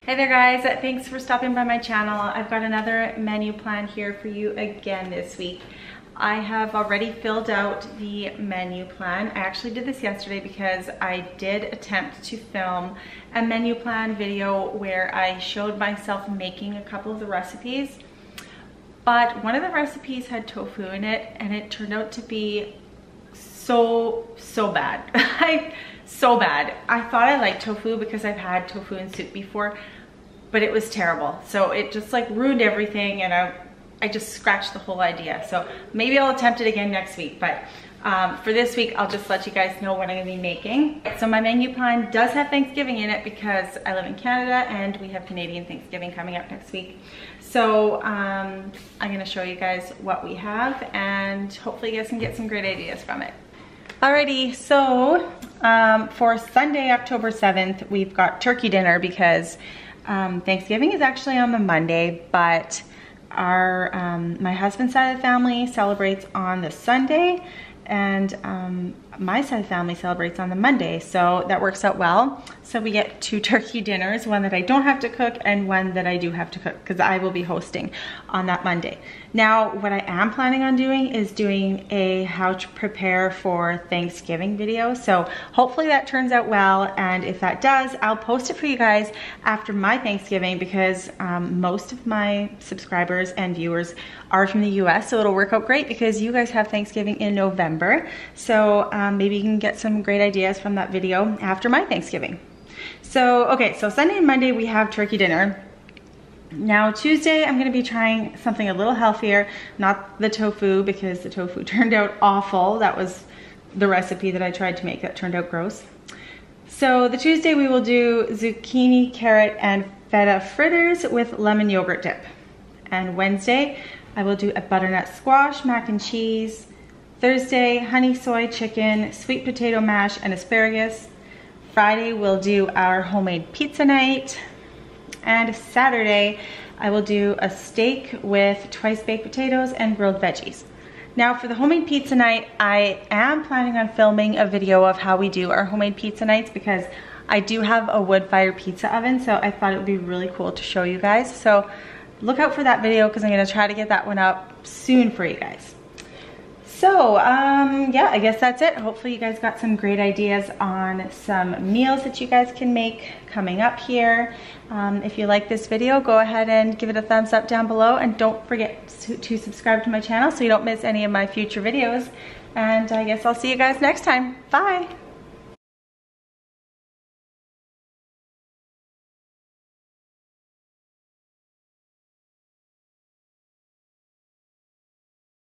Hey there guys, thanks for stopping by my channel. I've got another menu plan here for you again this week. I have already filled out the menu plan. I actually did this yesterday because I did attempt to film a menu plan video where I showed myself making a couple of the recipes, but one of the recipes had tofu in it and it turned out to be so bad. So bad. I thought I liked tofu because I've had tofu in soup before, but it was terrible. So it just like ruined everything and I just scratched the whole idea. So maybe I'll attempt it again next week, but for this week, I'll just let you guys know what I'm gonna be making. So my menu plan does have Thanksgiving in it because I live in Canada and we have Canadian Thanksgiving coming up next week. So I'm gonna show you guys what we have and hopefully you guys can get some great ideas from it. Alrighty, so for Sunday, October 7th, we've got turkey dinner because Thanksgiving is actually on the Monday, but my husband's side of the family celebrates on the Sunday and my side of the family celebrates on the Monday, so that works out well. So we get two turkey dinners, one that I don't have to cook and one that I do have to cook because I will be hosting on that Monday. Now, what I am planning on doing is doing a how to prepare for Thanksgiving video. So hopefully that turns out well, and if that does, I'll post it for you guys after my Thanksgiving because most of my subscribers and viewers are from the US, so it'll work out great because you guys have Thanksgiving in November. So maybe you can get some great ideas from that video after my Thanksgiving. So, okay, so Sunday and Monday we have turkey dinner. Now Tuesday I'm gonna be trying something a little healthier, not the tofu because the tofu turned out awful. That was the recipe that I tried to make that turned out gross. So the Tuesday we will do zucchini, carrot, and feta fritters with lemon yogurt dip. And Wednesday I will do a butternut squash, mac and cheese. Thursday, honey soy chicken, sweet potato mash, and asparagus. Friday we'll do our homemade pizza night. And Saturday, I will do a steak with twice baked potatoes and grilled veggies. Now for the homemade pizza night, I am planning on filming a video of how we do our homemade pizza nights because I do have a wood-fired pizza oven, so I thought it would be really cool to show you guys. So look out for that video because I'm gonna try to get that one up soon for you guys. So yeah, I guess that's it. Hopefully you guys got some great ideas on some meals that you guys can make coming up here. If you like this video, go ahead and give it a thumbs up down below and don't forget to subscribe to my channel so you don't miss any of my future videos. And I guess I'll see you guys next time. Bye.